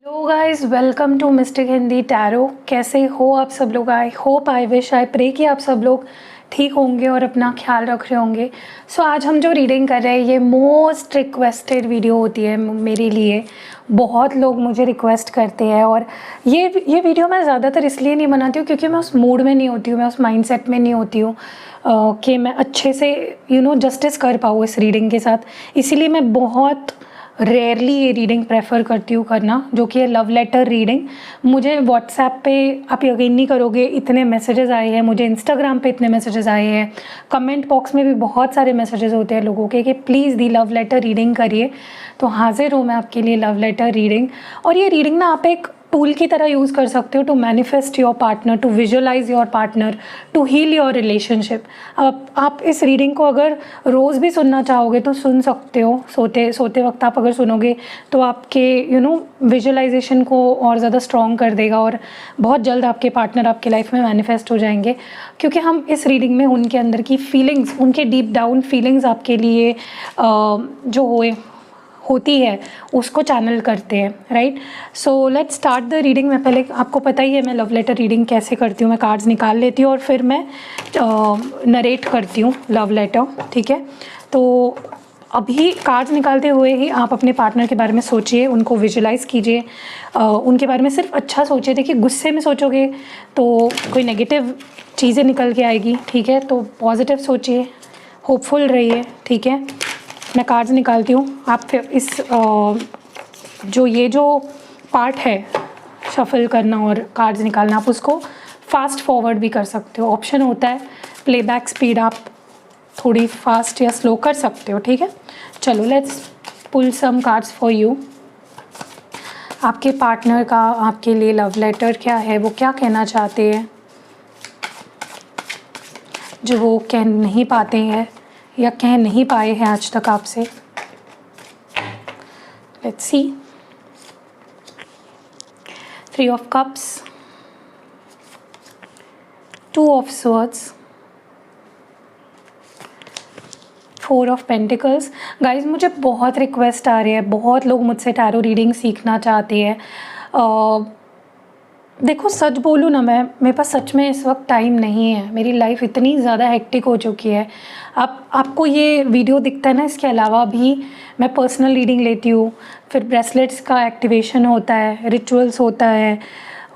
Hello guys, welcome to mystic Hindi tarot. कैसे हो आप सब लोग? I hope, I wish, I pray कि आप सब लोग ठीक होंगे और अपना ख्याल रख रहे होंगे। सो आज हम जो रीडिंग कर रहे हैं ये मोस्ट रिक्वेस्टेड वीडियो होती है मेरे लिए। बहुत लोग मुझे रिक्वेस्ट करते हैं और ये वीडियो मैं ज़्यादातर इसलिए नहीं बनाती हूँ क्योंकि मैं उस मूड में नहीं होती हूँ, मैं उस माइंडसेट में नहीं होती हूँ कि मैं अच्छे से जस्टिस कर पाऊँ इस रीडिंग के साथ। इसीलिए मैं बहुत रेयरली ये रीडिंग प्रेफर करती हूँ करना, जो कि है लव लेटर रीडिंग। मुझे व्हाट्सएप पे, आप यकीन नहीं करोगे, इतने मैसेजेस आए हैं, मुझे इंस्टाग्राम पे इतने मैसेजेस आए हैं, कमेंट बॉक्स में भी बहुत सारे मैसेजेस होते हैं लोगों के कि please the love letter reading करिए। तो हाजिर हूँ मैं आपके लिए लव लेटर रीडिंग। और ये रीडिंग ना आप एक टूल की तरह यूज़ कर सकते हो to manifest your partner, to visualise your partner, to heal your relationship. अब आप इस रीडिंग को अगर रोज़ भी सुनना चाहोगे तो सुन सकते हो। सोते वक्त आप अगर सुनोगे तो आपके विजुअलाइजेशन को और ज़्यादा स्ट्रॉन्ग कर देगा और बहुत जल्द आपके पार्टनर आपके लाइफ में मैनिफेस्ट हो जाएंगे, क्योंकि हम इस रीडिंग में उनके अंदर की फीलिंग्स, उनके डीप डाउन फीलिंग्स आपके लिए जो होती है उसको चैनल करते हैं, right. So let's start the reading. मैं पहले, आपको पता ही है मैं लव लेटर रीडिंग कैसे करती हूँ। मैं कार्ड्स निकाल लेती हूँ और फिर मैं नरेट करती हूँ लव लेटर, ठीक है। तो अभी कार्ड्स निकालते हुए ही आप अपने पार्टनर के बारे में सोचिए, उनको विजुलाइज़ कीजिए, उनके बारे में सिर्फ अच्छा सोचिए। देखिए, गुस्से में सोचोगे तो कोई नेगेटिव चीज़ें निकल के आएगी, ठीक है। तो पॉजिटिव सोचिए, होपफुल रहिए, ठीक है। मैं कार्ड्स निकालती हूँ। आप फिर इस जो पार्ट है शफल करना और कार्ड्स निकालना, आप उसको फास्ट फॉरवर्ड भी कर सकते हो। ऑप्शन होता है प्लेबैक स्पीड, आप थोड़ी फास्ट या स्लो कर सकते हो, ठीक है। चलो, let's pull some cards for you. आपके पार्टनर का आपके लिए लव लेटर क्या है, वो क्या कहना चाहते हैं जो वो कह नहीं पाते हैं या कह नहीं पाए हैं आज तक आपसे। Let's see. 3 of cups, 2 of swords, 4 of pentacles. Guys, मुझे बहुत रिक्वेस्ट आ रही है, बहुत लोग मुझसे टैरो रीडिंग सीखना चाहते हैं। देखो, सच बोलूँ ना, मेरे पास सच में इस वक्त टाइम नहीं है। मेरी लाइफ इतनी ज़्यादा हेक्टिक हो चुकी है। आपको ये वीडियो दिखता है ना, इसके अलावा भी मैं पर्सनल रीडिंग लेती हूँ, फिर ब्रेसलेट्स का एक्टिवेशन होता है, रिचुअल्स होता है,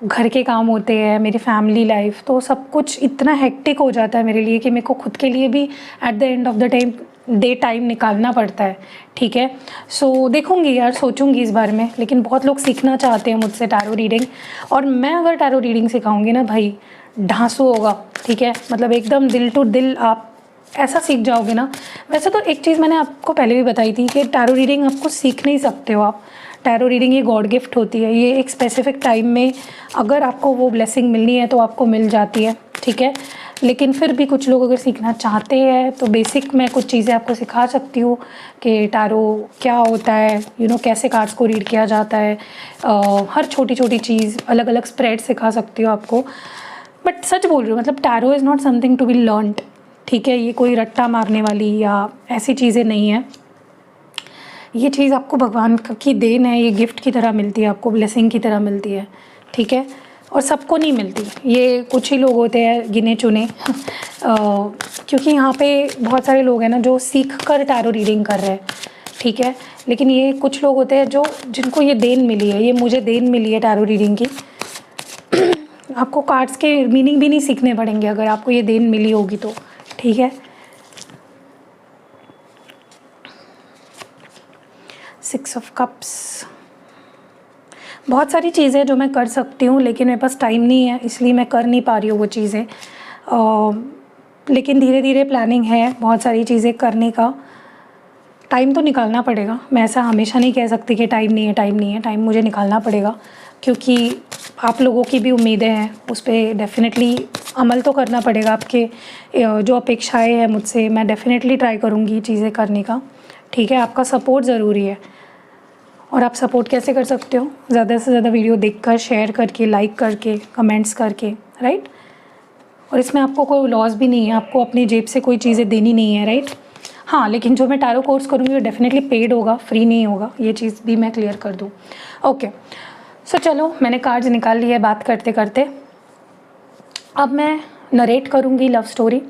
घर के काम होते हैं, मेरी फैमिली लाइफ, तो सब कुछ इतना हेक्टिक हो जाता है मेरे लिए कि मेरे को खुद के लिए भी at the end of the day time निकालना पड़ता है, ठीक है। सो देखूँगी यार, सोचूंगी इस बारे में। लेकिन बहुत लोग सीखना चाहते हैं मुझसे टैरो रीडिंग, और मैं अगर टैरो रीडिंग सिखाऊंगी ना भाई, ढांसू होगा, ठीक है। मतलब एकदम दिल टू दिल आप ऐसा सीख जाओगे ना। वैसे तो एक चीज़ मैंने आपको पहले भी बताई थी कि टैरो रीडिंग आपको सीख नहीं सकते हो आप। टैरो रीडिंग ये गॉड गिफ्ट होती है, ये एक स्पेसिफिक टाइम में अगर आपको वो ब्लेसिंग मिलनी है तो आपको मिल जाती है, ठीक है। लेकिन फिर भी कुछ लोग अगर सीखना चाहते हैं तो बेसिक मैं कुछ चीज़ें आपको सिखा सकती हूँ कि टैरो क्या होता है, कैसे कार्ड्स को रीड किया जाता है। हर छोटी छोटी चीज़, अलग अलग स्प्रेड सिखा सकती हूँ आपको। बट सच बोल रही हूँ, मतलब tarot is not something to be learned, ठीक है। ये कोई रट्टा मारने वाली या ऐसी चीज़ें नहीं है। ये चीज़ आपको भगवान की देन है, ये गिफ्ट की तरह मिलती है, आपको ब्लेसिंग की तरह मिलती है, ठीक है। और सबको नहीं मिलती, ये कुछ ही लोग होते हैं गिने चुने क्योंकि यहाँ पे बहुत सारे लोग हैं ना जो सीख कर टैरो रीडिंग कर रहे हैं, ठीक है। लेकिन ये कुछ लोग होते हैं जिनको ये देन मिली है, ये मुझे देन मिली है टैरो रीडिंग की। आपको कार्ड्स के मीनिंग भी नहीं सीखने पड़ेंगे अगर आपको ये देन मिली होगी तो, ठीक है। 6 ऑफ कप्स। बहुत सारी चीज़ें जो मैं कर सकती हूँ लेकिन मेरे पास टाइम नहीं है, इसलिए मैं कर नहीं पा रही हूँ वो चीज़ें। लेकिन धीरे धीरे प्लानिंग है बहुत सारी चीज़ें करने का। टाइम तो निकालना पड़ेगा, मैं ऐसा हमेशा नहीं कह सकती कि टाइम नहीं है, टाइम नहीं है। टाइम मुझे निकालना पड़ेगा क्योंकि आप लोगों की भी उम्मीदें हैं, उस पर डेफ़िनेटली अमल तो करना पड़ेगा। आपके जो अपेक्षाएं हैं मुझसे, मैं डेफ़िनेटली ट्राई करूँगी चीज़ें करने का, ठीक है। आपका सपोर्ट ज़रूरी है। और आप सपोर्ट कैसे कर सकते हो? ज़्यादा से ज़्यादा वीडियो देखकर, शेयर करके, लाइक करके, कमेंट्स करके, राइट। और इसमें आपको कोई लॉस भी नहीं है, आपको अपनी जेब से कोई चीज़ें देनी नहीं है, राइट। हाँ, लेकिन जो मैं टैरो कोर्स करूँगी वो डेफिनेटली पेड होगा, फ्री नहीं होगा, ये चीज़ भी मैं क्लियर कर दूँ। ओके, सो चलो, मैंने कार्ड्स निकाल लिए बात करते करते। अब मैं नरेट करूँगी लव स्टोरी,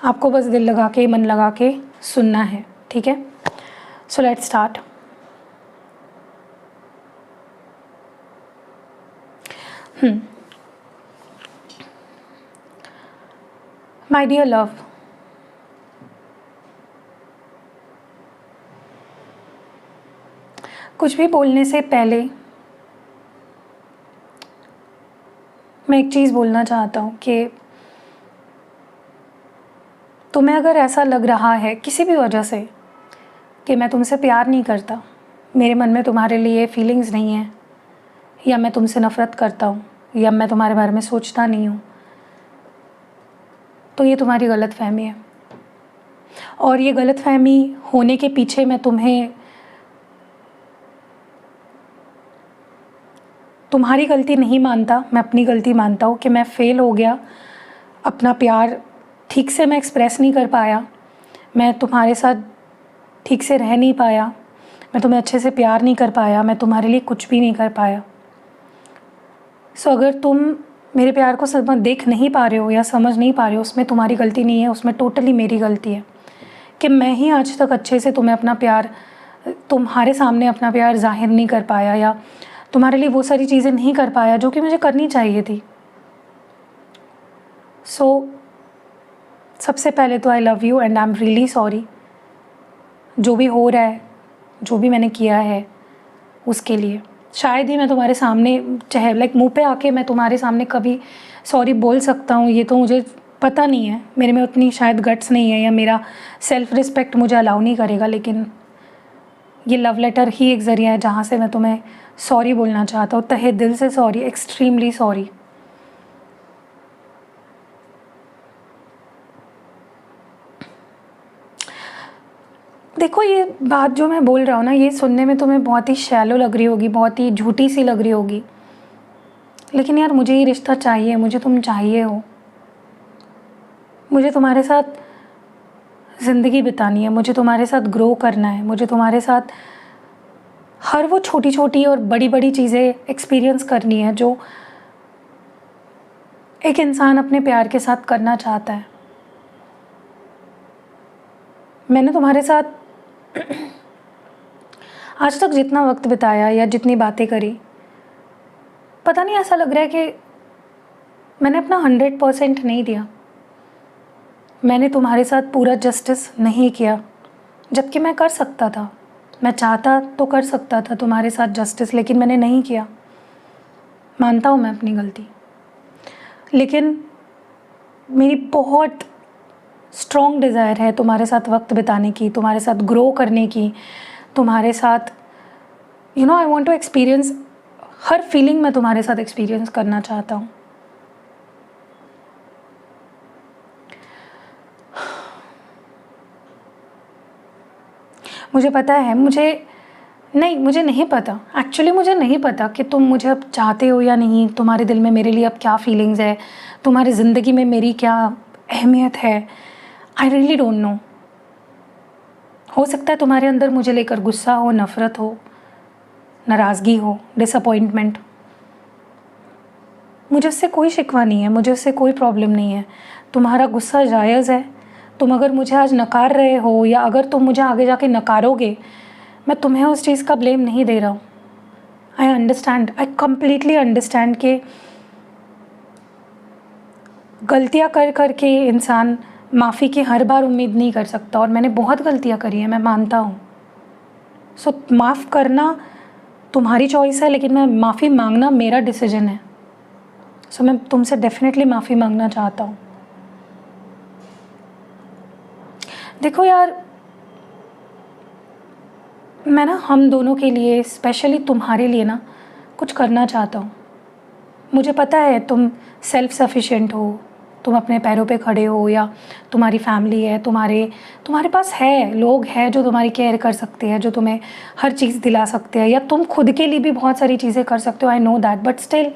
आपको बस दिल लगा के, मन लगा के सुनना है, ठीक है? So let's start. My dear love, कुछ भी बोलने से पहले मैं एक चीज़ बोलना चाहता हूँ कि तुम्हें अगर ऐसा लग रहा है किसी भी वजह से कि मैं तुमसे प्यार नहीं करता, मेरे मन में तुम्हारे लिए फीलिंग्स नहीं है, या मैं तुमसे नफ़रत करता हूँ, या मैं तुम्हारे बारे में सोचता नहीं हूँ, तो ये तुम्हारी गलतफ़हमी है। और ये गलतफ़हमी होने के पीछे मैं तुम्हारी गलती नहीं मानता, मैं अपनी गलती मानता हूँ कि मैं फ़ेल हो गया, अपना प्यार ठीक से मैं एक्सप्रेस नहीं कर पाया, मैं तुम्हारे साथ ठीक से रह नहीं पाया, मैं तुम्हें अच्छे से प्यार नहीं कर पाया, मैं तुम्हारे लिए कुछ भी नहीं कर पाया। सो अगर तुम मेरे प्यार को देख नहीं पा रहे हो या समझ नहीं पा रहे हो, उसमें तुम्हारी गलती नहीं है, उसमें टोटली मेरी गलती है कि मैं ही आज तक अच्छे से तुम्हारे सामने अपना प्यार जाहिर नहीं कर पाया, या तुम्हारे लिए वो सारी चीज़ें नहीं कर पाया जो कि मुझे करनी चाहिए थी। सो सबसे पहले तो I love you and I am really sorry, जो भी हो रहा है, जो भी मैंने किया है उसके लिए। शायद ही मैं तुम्हारे सामने, चाहे मुंह पे आके मैं तुम्हारे सामने कभी सॉरी बोल सकता हूँ, ये तो मुझे पता नहीं है, मेरे में उतनी शायद गट्स नहीं है, या मेरा सेल्फ़ रिस्पेक्ट मुझे अलाउ नहीं करेगा, लेकिन ये लव लेटर ही एक ज़रिया है जहाँ से मैं तुम्हें सॉरी बोलना चाहता हूँ, तहे दिल से सॉरी, एक्सट्रीमली सॉरी। देखो, ये बात जो मैं बोल रहा हूँ ना, ये सुनने में तुम्हें बहुत ही शैलो लग रही होगी, बहुत ही झूठी सी लग रही होगी, लेकिन यार मुझे ये रिश्ता चाहिए, मुझे तुम चाहिए हो, मुझे तुम्हारे साथ ज़िंदगी बितानी है, मुझे तुम्हारे साथ ग्रो करना है, मुझे तुम्हारे साथ हर वो छोटी छोटी और बड़ी बड़ी चीज़ें एक्सपीरियंस करनी है जो एक इंसान अपने प्यार के साथ करना चाहता है। मैंने तुम्हारे साथ आज तक जितना वक्त बिताया या जितनी बातें करी, पता नहीं ऐसा लग रहा है कि मैंने अपना 100% नहीं दिया, मैंने तुम्हारे साथ पूरा जस्टिस नहीं किया, जबकि मैं कर सकता था, मैं चाहता तो कर सकता था तुम्हारे साथ जस्टिस, लेकिन मैंने नहीं किया। मानता हूँ मैं अपनी गलती, लेकिन मेरी बहुत स्ट्रॉन्ग डिज़ायर है तुम्हारे साथ वक्त बिताने की, तुम्हारे साथ ग्रो करने की, तुम्हारे साथ आई वांट टू एक्सपीरियंस हर फीलिंग मैं तुम्हारे साथ एक्सपीरियंस करना चाहता हूँ। मुझे पता है, मुझे नहीं पता, एक्चुअली मुझे नहीं पता कि तुम मुझे अब चाहते हो या नहीं, तुम्हारे दिल में मेरे लिए अब क्या फीलिंग्स है, तुम्हारी ज़िंदगी में मेरी क्या अहमियत है। I really don't know. हो सकता है तुम्हारे अंदर मुझे लेकर गुस्सा हो, नफ़रत हो, नाराज़गी हो, डिसअपॉइंटमेंट। मुझे उससे कोई शिकवा नहीं है, मुझे उससे कोई प्रॉब्लम नहीं है। तुम्हारा गुस्सा जायज़ है, तुम अगर मुझे आज नकार रहे हो या अगर तुम मुझे आगे जाके नकारोगे, मैं तुम्हें उस चीज़ का ब्लेम नहीं दे रहा हूँ। I understand, I completely understand कि गलतियाँ कर कर के इंसान माफ़ी की हर बार उम्मीद नहीं कर सकता, और मैंने बहुत गलतियाँ करी हैं, मैं मानता हूँ। सो माफ़ करना तुम्हारी चॉइस है, लेकिन मैं माफ़ी मांगना मेरा डिसीजन है। सो मैं तुमसे डेफिनेटली माफ़ी मांगना चाहता हूँ। देखो यार, मैं ना हम दोनों के लिए, स्पेशली तुम्हारे लिए ना कुछ करना चाहता हूँ। मुझे पता है तुम सेल्फ़ सफिशिएंट हो, तुम अपने पैरों पे खड़े हो, या तुम्हारी फैमिली है, तुम्हारे पास है, लोग हैं जो तुम्हारी केयर कर सकते हैं, जो तुम्हें हर चीज़ दिला सकते हैं, या तुम खुद के लिए भी बहुत सारी चीज़ें कर सकते हो। I know that, but still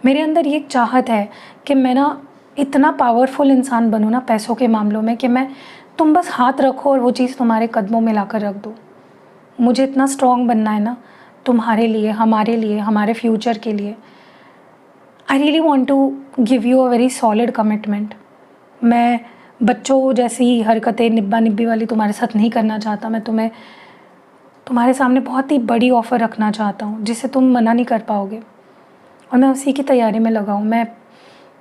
मेरे अंदर ये चाहत है कि मैं ना इतना पावरफुल इंसान बनूँ ना पैसों के मामलों में, कि तुम बस हाथ रखो और वो चीज़ तुम्हारे कदमों में ला कर रख दो। मुझे इतना स्ट्रॉन्ग बनना है ना, तुम्हारे लिए, हमारे फ्यूचर के लिए। I really want to give you a very solid commitment. मैं बच्चों जैसी हरकतें निब्बा निब्बी वाली तुम्हारे साथ नहीं करना चाहता। मैं तुम्हारे सामने बहुत ही बड़ी ऑफ़र रखना चाहता हूँ जिसे तुम मना नहीं कर पाओगे, और मैं उसी की तैयारी में लगा हूँ। मैं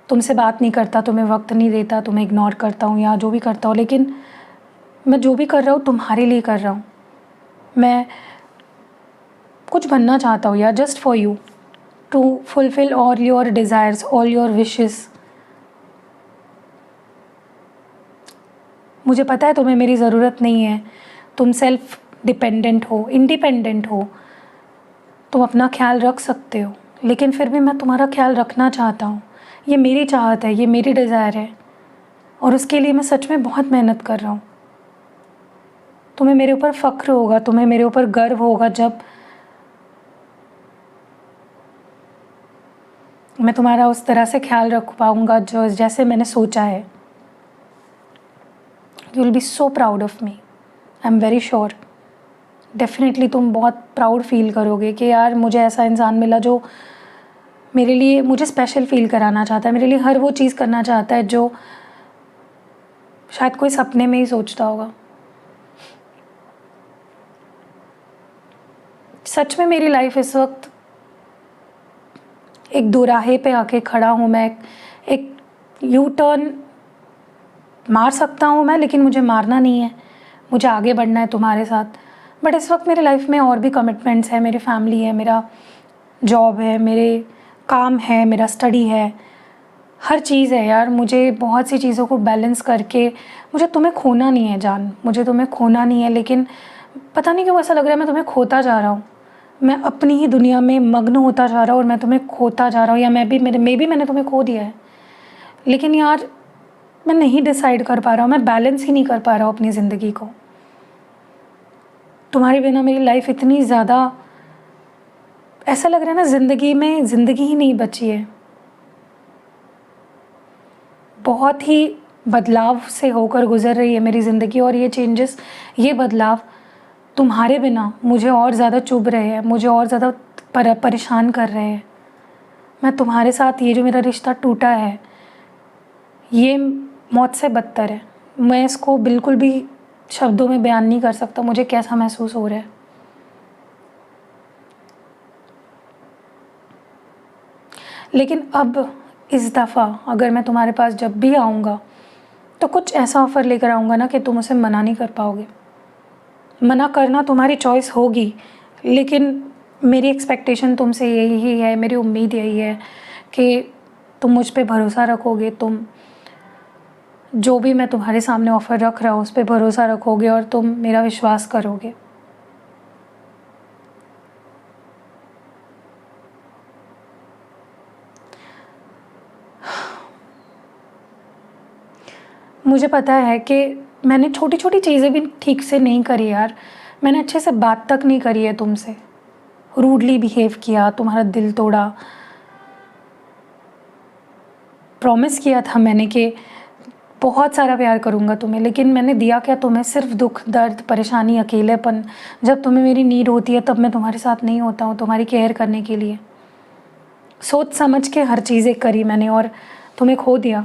तुमसे बात नहीं करता, तुम्हें वक्त नहीं देता, तुम्हें इग्नोर करता हूँ या जो भी करता हूँ, लेकिन मैं जो भी कर रहा हूँ तुम्हारे लिए कर रहा हूँ। मैं कुछ बनना चाहता हूँ यार, just for you, to fulfil all your desires, all your wishes. मुझे पता है तुम्हें मेरी ज़रूरत नहीं है, तुम सेल्फ डिपेंडेंट हो, इंडिपेंडेंट हो, तुम अपना ख्याल रख सकते हो, लेकिन फिर भी मैं तुम्हारा ख्याल रखना चाहता हूँ। ये मेरी चाहत है, ये मेरी डिज़ायर है, और उसके लिए मैं सच में बहुत मेहनत कर रहा हूँ। तुम्हें मेरे ऊपर फ़ख्र होगा, तुम्हें मेरे ऊपर गर्व होगा जब मैं तुम्हारा उस तरह से ख्याल रख पाऊँगा जो जैसे मैंने सोचा है। You will be so proud of me, I am very sure. Definitely तुम बहुत प्राउड फील करोगे कि यार मुझे ऐसा इंसान मिला जो मेरे लिए, मुझे स्पेशल फील कराना चाहता है, मेरे लिए हर वो चीज़ करना चाहता है जो शायद कोई सपने में ही सोचता होगा। सच में मेरी लाइफ इस वक्त एक दोराहे पे आके खड़ा हूँ। मैं एक यू टर्न मार सकता हूँ मैं, लेकिन मुझे मारना नहीं है, मुझे आगे बढ़ना है तुम्हारे साथ। बट इस वक्त मेरी लाइफ में और भी कमिटमेंट्स है, मेरी फैमिली है, मेरा जॉब है, मेरे काम है, मेरा स्टडी है, हर चीज़ है यार। मुझे बहुत सी चीज़ों को बैलेंस करके, मुझे तुम्हें खोना नहीं है जान, मुझे तुम्हें खोना नहीं है, लेकिन पता नहीं क्यों ऐसा लग रहा है मैं तुम्हें खोता जा रहा हूँ। मैं अपनी ही दुनिया में मग्न होता जा रहा हूँ और मैं तुम्हें खोता जा रहा हूँ, या मैंने तुम्हें खो दिया है। लेकिन यार मैं नहीं डिसाइड कर पा रहा हूँ, मैं बैलेंस ही नहीं कर पा रहा हूँ अपनी ज़िंदगी को। तुम्हारे बिना मेरी लाइफ इतनी ज़्यादा, ऐसा लग रहा है ना ज़िंदगी में ज़िंदगी ही नहीं बची है। बहुत ही बदलाव से होकर गुज़र रही है मेरी ज़िंदगी, और ये चेंजेस, ये बदलाव तुम्हारे बिना मुझे और ज़्यादा चुभ रहे हैं, मुझे और ज़्यादा परेशान कर रहे हैं। मैं तुम्हारे साथ, ये जो मेरा रिश्ता टूटा है, ये मौत से बदतर है। मैं इसको बिल्कुल भी शब्दों में बयान नहीं कर सकता मुझे कैसा महसूस हो रहा है। लेकिन अब इस दफ़ा अगर मैं तुम्हारे पास जब भी आऊँगा तो कुछ ऐसा ऑफ़र लेकर आऊँगा ना कि तुम उसे मना नहीं कर पाओगे। मना करना तुम्हारी चॉइस होगी, लेकिन मेरी एक्सपेक्टेशन तुमसे यही है, मेरी उम्मीद यही है कि तुम मुझ पे भरोसा रखोगे, तुम जो भी मैं तुम्हारे सामने ऑफ़र रख रहा हूँ उस पे भरोसा रखोगे और तुम मेरा विश्वास करोगे। मुझे पता है कि मैंने छोटी छोटी चीज़ें भी ठीक से नहीं करी यार। मैंने अच्छे से बात तक नहीं करी है तुमसे, रूडली बिहेव किया, तुम्हारा दिल तोड़ा। प्रॉमिस किया था मैंने कि बहुत सारा प्यार करूँगा तुम्हें, लेकिन मैंने दिया क्या तुम्हें? सिर्फ दुख, दर्द, परेशानी, अकेलेपन। जब तुम्हें मेरी नीड होती है तब मैं तुम्हारे साथ नहीं होता हूँ तुम्हारी केयर करने के लिए। सोच समझ के हर चीज़ें करी मैंने और तुम्हें खो दिया,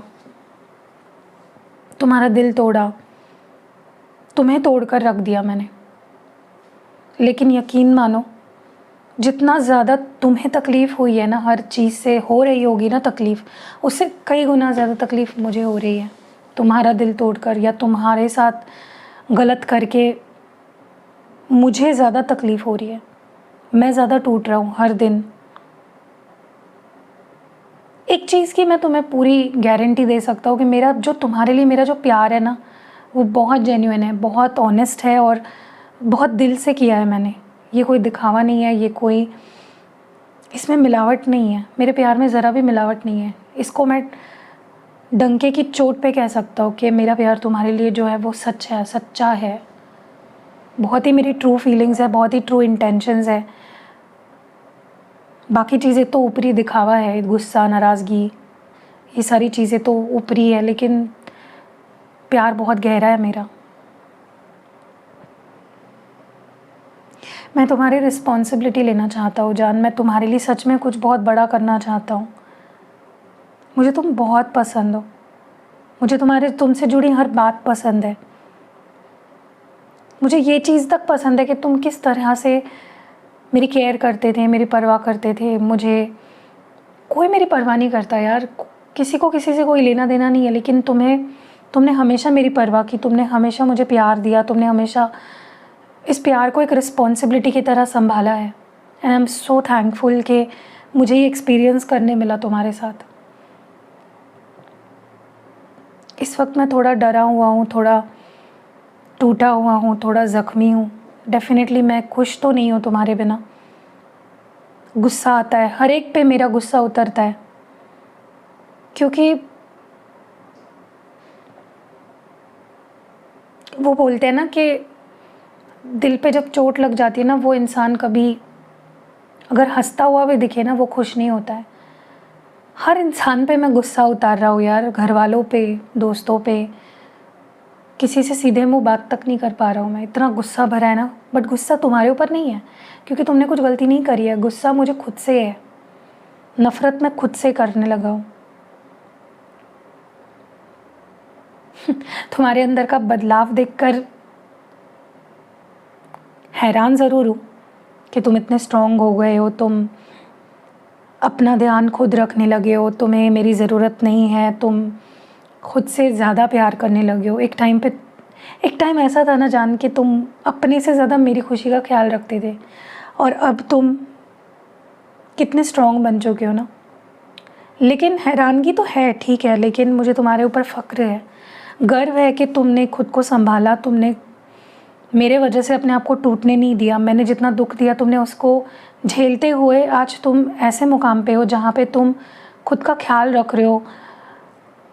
तुम्हारा दिल तोड़ा, तुम्हें तोड़कर रख दिया मैंने। लेकिन यकीन मानो, जितना ज़्यादा तुम्हें तकलीफ़ हुई है ना, हर चीज़ से हो रही होगी ना तकलीफ़, उससे कई गुना ज़्यादा तकलीफ़ मुझे हो रही है तुम्हारा दिल तोड़कर, या तुम्हारे साथ गलत करके मुझे ज़्यादा तकलीफ़ हो रही है। मैं ज़्यादा टूट रहा हूँ हर दिन। एक चीज़ की मैं तुम्हें पूरी गारंटी दे सकता हूँ कि मेरा जो तुम्हारे लिए मेरा जो प्यार है ना, वो बहुत जेन्युइन है, बहुत ऑनेस्ट है, और बहुत दिल से किया है मैंने। ये कोई दिखावा नहीं है, ये कोई, इसमें मिलावट नहीं है। मेरे प्यार में ज़रा भी मिलावट नहीं है। इसको मैं डंके की चोट पे कह सकता हूँ कि मेरा प्यार तुम्हारे लिए जो है वो सच है, सच्चा है। बहुत ही मेरी ट्रू फीलिंग्स है, बहुत ही ट्रू इंटेंशंस है। बाकी चीज़ें तो ऊपरी दिखावा है, गुस्सा, नाराज़गी, ये सारी चीज़ें तो ऊपरी है, लेकिन प्यार बहुत गहरा है मेरा। मैं तुम्हारी रिस्पॉन्सिबिलिटी लेना चाहता हूँ जान, मैं तुम्हारे लिए सच में कुछ बहुत बड़ा करना चाहता हूँ। मुझे तुम बहुत पसंद हो, मुझे तुमसे जुड़ी हर बात पसंद है। मुझे ये चीज़ तक पसंद है कि तुम किस तरह से मेरी केयर करते थे, मेरी परवाह करते थे। मुझे कोई मेरी परवाह नहीं करता यार, किसी को किसी से कोई लेना देना नहीं है, लेकिन तुमने हमेशा मेरी परवाह की, तुमने हमेशा मुझे प्यार दिया, तुमने हमेशा इस प्यार को एक रिस्पॉन्सिबिलिटी की तरह संभाला है। And I am so thankful कि मुझे ये एक्सपीरियंस करने मिला तुम्हारे साथ। इस वक्त मैं थोड़ा डरा हुआ हूँ, थोड़ा टूटा हुआ हूँ, थोड़ा ज़ख्मी हूँ। डेफिनेटली मैं खुश तो नहीं हूँ तुम्हारे बिना। गुस्सा आता है, हर एक पे मेरा गुस्सा उतरता है, क्योंकि वो बोलते हैं ना कि दिल पे जब चोट लग जाती है ना, वो इंसान कभी अगर हंसता हुआ भी दिखे ना, वो खुश नहीं होता है। हर इंसान पे मैं गुस्सा उतार रहा हूँ यार, घर वालों पे, दोस्तों पे, किसी से सीधे मुंह बात तक नहीं कर पा रहा हूँ मैं, इतना गुस्सा भरा है ना। बट गुस्सा तुम्हारे ऊपर नहीं है, क्योंकि तुमने कुछ गलती नहीं करी है। गुस्सा मुझे खुद से है, नफ़रत मैं खुद से करने लगा हूँ। तुम्हारे अंदर का बदलाव देखकर हैरान ज़रूर हूँ कि तुम इतने स्ट्रॉन्ग हो गए हो, तुम अपना ध्यान खुद रखने लगे हो, तुम्हें मेरी ज़रूरत नहीं है, तुम खुद से ज़्यादा प्यार करने लगे हो। एक टाइम ऐसा था ना जान कि तुम अपने से ज़्यादा मेरी खुशी का ख्याल रखते थे, और अब तुम कितने स्ट्रॉन्ग बन चुके हो ना। लेकिन हैरानगी तो है, ठीक है, लेकिन मुझे तुम्हारे ऊपर फ़ख्र है, गर्व है कि तुमने खुद को संभाला, तुमने मेरे वजह से अपने आप को टूटने नहीं दिया। मैंने जितना दुख दिया तुमने उसको झेलते हुए आज तुम ऐसे मुकाम पे हो जहाँ पे तुम खुद का ख्याल रख रहे हो।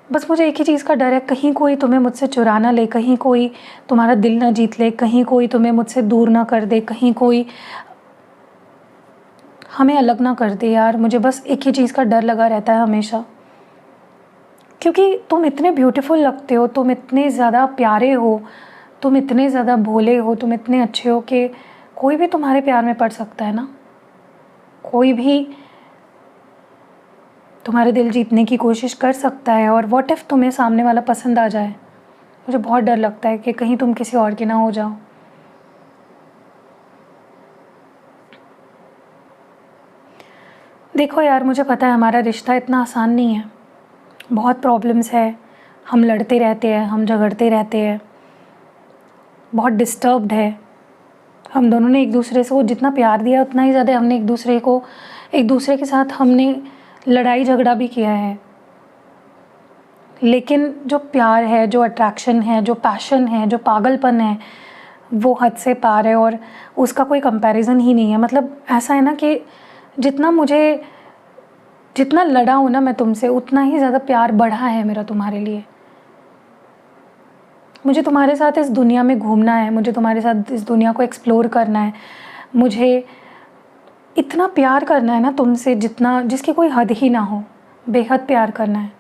बस मुझे एक ही चीज़ का डर है, कहीं कोई तुम्हें मुझसे चुरा ना ले, कहीं कोई तुम्हारा दिल ना जीत ले, कहीं कोई तुम्हें मुझसे दूर ना कर दे, कहीं कोई हमें अलग ना कर दे यार। मुझे बस एक ही चीज़ का डर लगा रहता है हमेशा, क्योंकि तुम इतने ब्यूटीफुल लगते हो, तुम इतने ज़्यादा प्यारे हो, तुम इतने ज़्यादा भोले हो, तुम इतने अच्छे हो कि कोई भी तुम्हारे प्यार में पड़ सकता है ना। कोई भी तुम्हारे दिल जीतने की कोशिश कर सकता है, और व्हाट इफ़ तुम्हें सामने वाला पसंद आ जाए। मुझे बहुत डर लगता है कि कहीं तुम किसी और की ना हो जाओ। देखो यार, मुझे पता है हमारा रिश्ता इतना आसान नहीं है, बहुत प्रॉब्लम्स है, हम लड़ते रहते हैं, हम झगड़ते रहते हैं, बहुत डिस्टर्ब्ड है। हम दोनों ने एक दूसरे को जितना प्यार दिया उतना ही ज़्यादा हमने एक दूसरे के साथ हमने लड़ाई झगड़ा भी किया है। लेकिन जो प्यार है, जो अट्रैक्शन है, जो पैशन है, जो पागलपन है, वो हद से पार है, और उसका कोई कंपैरिजन ही नहीं है। मतलब ऐसा है ना कि जितना लड़ा हूँ ना मैं तुमसे, उतना ही ज़्यादा प्यार बढ़ा है मेरा तुम्हारे लिए। मुझे तुम्हारे साथ इस दुनिया में घूमना है, मुझे तुम्हारे साथ इस दुनिया को एक्सप्लोर करना है, मुझे इतना प्यार करना है ना तुमसे जिसकी कोई हद ही ना हो, बेहद प्यार करना है।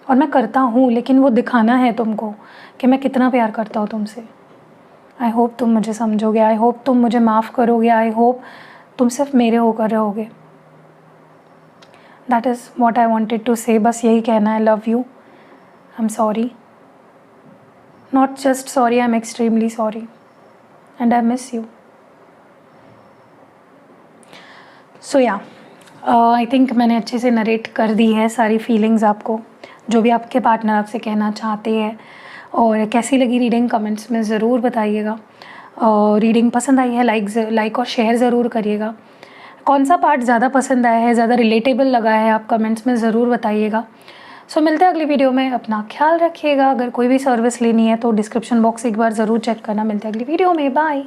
और मैं करता हूँ, लेकिन वो दिखाना है तुमको कि मैं कितना प्यार करता हूँ तुमसे। आई होप तुम मुझे समझोगे, आई होप तुम मुझे माफ़ करोगे, आई होप तुम सिर्फ मेरे होकर रहोगे। That is what I wanted to say. बस यही कहना है, love you, I am sorry, not just sorry, I am extremely sorry, and I miss you. So yeah, I think मैंने अच्छे से नरेट कर दी है सारी फीलिंग्स आपको, जो भी आपके पार्टनर आपसे कहना चाहते हैं। और कैसी लगी रीडिंग कमेंट्स में ज़रूर बताइएगा। रीडिंग पसंद आई है लाइक और शेयर ज़रूर करिएगा। कौन सा पार्ट ज़्यादा पसंद आया है, ज़्यादा रिलेटेबल लगा है, आप कमेंट्स में ज़रूर बताइएगा। सो मिलते हैं अगली वीडियो में, अपना ख्याल रखिएगा। अगर कोई भी सर्विस लेनी है तो डिस्क्रिप्शन बॉक्स एक बार ज़रूर चेक करना। मिलते हैं अगली वीडियो में, बाय।